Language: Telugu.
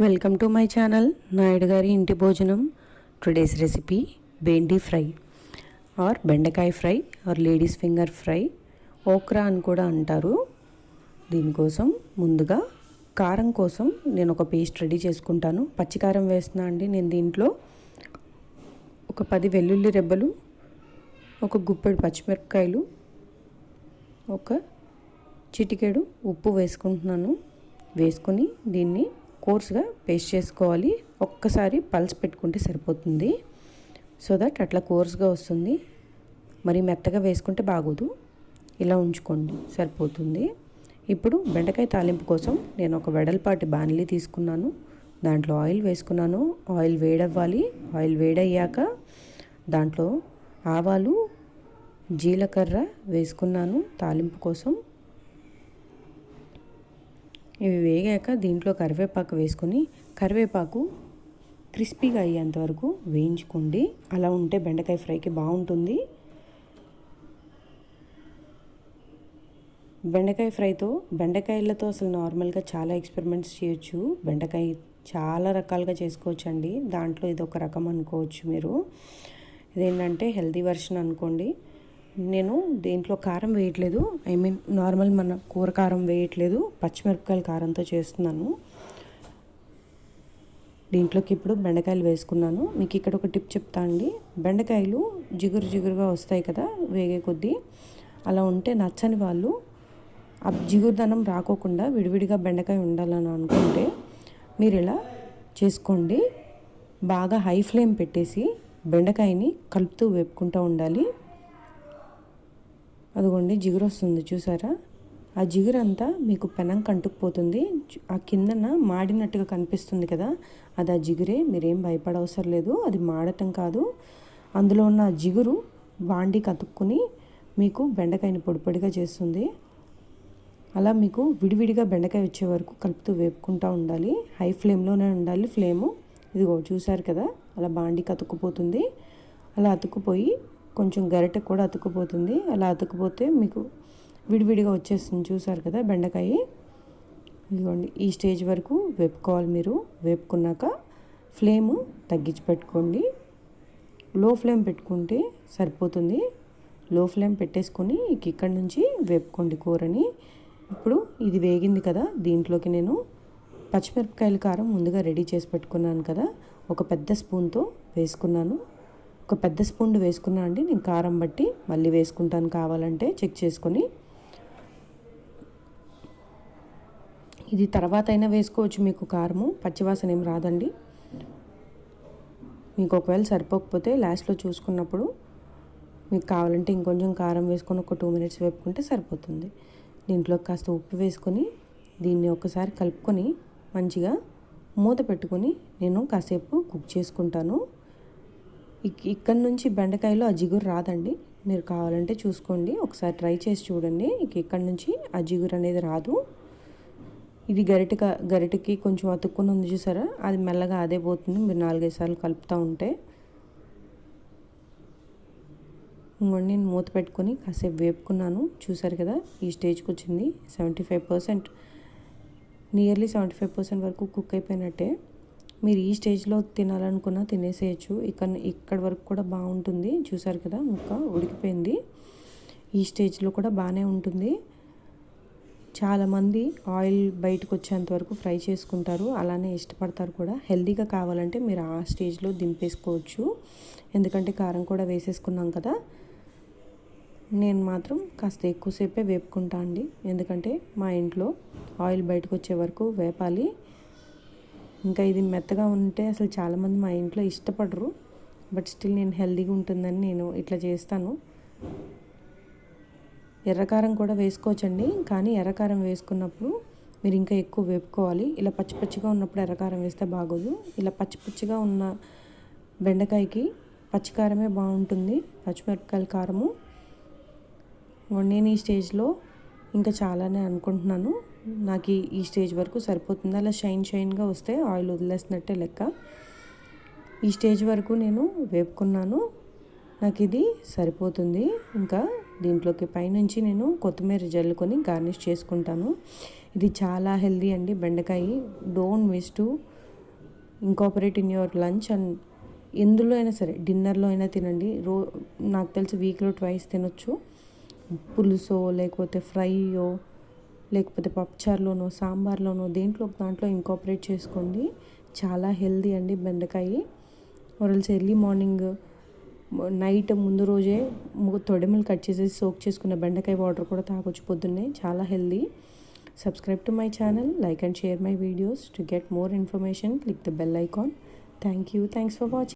Welcome to my channel Naidu గారి ఇంటి భోజనం. టుడేస్ రెసిపీ బెండి ఫ్రై ఆర్ బెండకాయ fry or ladies finger fry, okra అని కూడా అంటారు. దీనికోసం ముందుగా కారం కోసం నేను ఒక పేస్ట్ రెడీ చేసుకుంటాను. పచ్చికారం వేస్తున్నా అండి నేను దీంట్లో. ఒక 10 వెల్లుల్లి రెబ్బలు, ఒక గుప్పెడు పచ్చిమిరపకాయలు, ఒక చిటికెడు ఉప్పు వేసుకుంటున్నాను. వేసుకొని దీన్ని కోర్స్గా పేస్ట్ చేసుకోవాలి. ఒక్కసారి పల్స్ పెట్టుకుంటే సరిపోతుంది, సో దట్ అట్లా కోర్స్గా వస్తుంది. మరి మెత్తగా వేసుకుంటే బాగోదు, ఇలా ఉంచుకోండి సరిపోతుంది. ఇప్పుడు బెండకాయ తాలింపు కోసం నేను ఒక వెడల్పాటి బాణలి తీసుకున్నాను. దాంట్లో ఆయిల్ వేసుకున్నాను. ఆయిల్ వేడవ్వాలి. ఆయిల్ వేడయ్యాక దాంట్లో ఆవాలు, జీలకర్ర వేసుకున్నాను తాలింపు కోసం. ఇవి వేగాక దీంట్లో కరివేపాకు వేసుకొని, కరివేపాకు క్రిస్పీగా అయ్యేంత వరకు వేయించుకోండి. అలా ఉంటే బెండకాయ ఫ్రైకి బాగుంటుంది. బెండకాయ ఫ్రైతో, బెండకాయలతో అసలు నార్మల్గా చాలా ఎక్స్పెరిమెంట్స్ చేయొచ్చు. బెండకాయ చాలా రకాలుగా చేసుకోవచ్చు అండి. దాంట్లో ఇది ఒక రకం అనుకోవచ్చు మీరు. ఇదేంటంటే హెల్తీ వర్షన్ అనుకోండి. నేను దీంట్లో కారం వేయట్లేదు, నార్మల్ మన కూర కారం వేయట్లేదు, పచ్చిమిరపకాయల కారంతో చేస్తున్నాను. దీంట్లోకి ఇప్పుడు బెండకాయలు వేసుకున్నాను. మీకు ఇక్కడ ఒక టిప్ చెప్తా అండి. బెండకాయలు జిగురుగా వస్తాయి కదా వేగే కొద్దీ. అలా ఉంటే నచ్చని వాళ్ళు ఆ జిగురుదనం రాకోకుండా విడివిడిగా బెండకాయ ఉండాలని అనుకుంటే మీరు ఇలా చేసుకోండి. బాగా హై ఫ్లేమ్ పెట్టేసి బెండకాయని కలుపుతూ వేపుకుంటూ ఉండాలి. అదిగోండి జిగురు వస్తుంది చూసారా? ఆ జిగురు అంతా మీకు పెనం కంటుకుపోతుంది. ఆ కిందన మాడినట్టుగా కనిపిస్తుంది కదా, అది ఆ జిగురే. మీరేం భయపడవసరం లేదు, అది మాడటం కాదు. అందులో ఉన్న జిగురు బాండీకి అతుక్కుని మీకు బెండకాయని పొడిగా చేస్తుంది. అలా మీకు విడివిడిగా బెండకాయ వచ్చే వరకు కలుపుతూ వేపుకుంటూ ఉండాలి. హై ఫ్లేమ్లోనే ఉండాలి ఫ్లేము. ఇదిగో చూసారు కదా, అలా బాండీకి అతుక్కుపోతుంది. అలా అతుక్కుపోయి కొంచెం గరిటె కూడా అతుక్కుపోతుంది. అలా అతుక్కుపోతే మీకు విడివిడిగా వచ్చేస్తుంది. చూసారు కదా బెండకాయ. ఇదిగోండి ఈ స్టేజ్ వరకు వేపుకోవాలి మీరు. వేపుకున్నాక ఫ్లేము తగ్గించి పెట్టుకోండి. లో ఫ్లేమ్ పెట్టుకుంటే సరిపోతుంది. లో ఫ్లేమ్ పెట్టేసుకొని ఇక్కడి నుంచి వేపుకోండి కూరని. ఇప్పుడు ఇది వేగింది కదా, దీంట్లోకి నేను పచ్చిమిరపకాయల కారం ముందుగా రెడీ చేసి పెట్టుకున్నాను కదా, ఒక పెద్ద స్పూన్తో వేసుకున్నాను. ఒక పెద్ద స్పూన్ వేసుకున్నా అండి. నేను కారం బట్టి మళ్ళీ వేసుకుంటాను, కావాలంటే చెక్ చేసుకొని. ఇది తర్వాత అయినా వేసుకోవచ్చు మీకు కారము, పచ్చివాసన ఏం రాదండి. మీకు ఒకవేళ సరిపోకపోతే లాస్ట్లో చూసుకున్నప్పుడు మీకు కావాలంటే ఇంకొంచెం కారం వేసుకొని ఒక 2 మినిట్స్ వేపుకుంటే సరిపోతుంది. దీంట్లో కాస్త ఉప్పు వేసుకొని దీన్ని ఒకసారి కలుపుకొని మంచిగా మూత పెట్టుకొని నేను కాసేపు కుక్ చేసుకుంటాను. ఇక్కడి నుంచి బెండకాయలో ఆ జిగురు రాదండి. మీరు కావాలంటే చూసుకోండి, ఒకసారి ట్రై చేసి చూడండి. ఇక్కడి నుంచి ఆ జిగురు అనేది రాదు. ఇది గరిటకి కొంచెం అతుక్కుని ఉంది చూసారా, అది మెల్లగా అదే పోతుంది మీరు 4-5 సార్లు కలుపుతూ ఉంటే. ఇంకోండి నేను మూత పెట్టుకొని కాసేపు వేపుకున్నాను. చూసారు కదా, ఈ స్టేజ్కి వచ్చింది. 75%, నియర్లీ 75% వరకు కుక్ అయిపోయినట్టే. మీరు ఈ స్టేజ్లో తినాలనుకున్నా తినేసేయచ్చు. ఇక్కడ వరకు కూడా బాగుంటుంది. చూసారు కదా, ముక్క ఉడికిపోయింది. ఈ స్టేజ్లో కూడా బాగానే ఉంటుంది. చాలామంది ఆయిల్ బయటకు వచ్చేంత వరకు ఫ్రై చేసుకుంటారు, అలానే ఇష్టపడతారు కూడా. హెల్తీగా కావాలంటే మీరు ఆ స్టేజ్లో దింపేసుకోవచ్చు, ఎందుకంటే కారం కూడా వేసేసుకున్నాం కదా. నేను మాత్రం కాస్త ఎక్కువసేపే వేపుకుంటా అండి, ఎందుకంటే మా ఇంట్లో ఆయిల్ బయటకు వచ్చే వరకు వేపాలి. ఇంకా ఇది మెత్తగా ఉంటే అసలు చాలామంది మా ఇంట్లో ఇష్టపడరు. బట్ స్టిల్ నేను హెల్తీగా ఉంటుందని నేను ఇట్లా చేస్తాను. ఎర్రకారం కూడా వేసుకోవచ్చండి, కానీ ఎర్రకారం వేసుకున్నప్పుడు మీరు ఇంకా ఎక్కువ వేపుకోవాలి. ఇలా పచ్చిగా ఉన్నప్పుడు ఎర్రకారం వేస్తే బాగోదు. ఇలా పచ్చిగా ఉన్న బెండకాయకి పచ్చికారమే బాగుంటుంది, పచ్చిమిరపకాయల కారము. నేను ఈ స్టేజ్లో ఇంకా చాలానే అనుకుంటున్నాను. నాకు ఈ స్టేజ్ వరకు సరిపోతుంది. అలా షైన్గా వస్తే ఆయిల్ వదిలేసినట్టే లెక్క. ఈ స్టేజ్ వరకు నేను వేపుకున్నాను, నాకు ఇది సరిపోతుంది. ఇంకా దీంట్లోకి పైనుంచి నేను కొత్తిమీర జల్లుకొని గార్నిష్ చేసుకుంటాను. ఇది చాలా హెల్దీ అండి బెండకాయ. Don't miss to incorporate in your lunch and ఎందులో అయినా సరే, డిన్నర్లో అయినా తినండి. నాకు తెలిసి వీక్లో ట్వైస్ తినొచ్చు. పులుసో లేకపోతే ఫ్రైయో లేకపోతే పప్పుచారులోనో సాంబార్లోనో దాంట్లో ఇంకాపరేట్ చేసుకోండి. చాలా హెల్దీ అండి బెండకాయ. ఆర్ఎల్స్ ఎర్లీ మార్నింగ్ నైట్ ముందు రోజే తొడిమలు కట్ చేసేసి సోక్ చేసుకున్న బెండకాయ వాటర్ కూడా తాగొచ్చు పొద్దున్నే. చాలా healthy. Subscribe to my channel, like and share my videos. To get more information, click the bell icon. Thank you. Thanks for watching.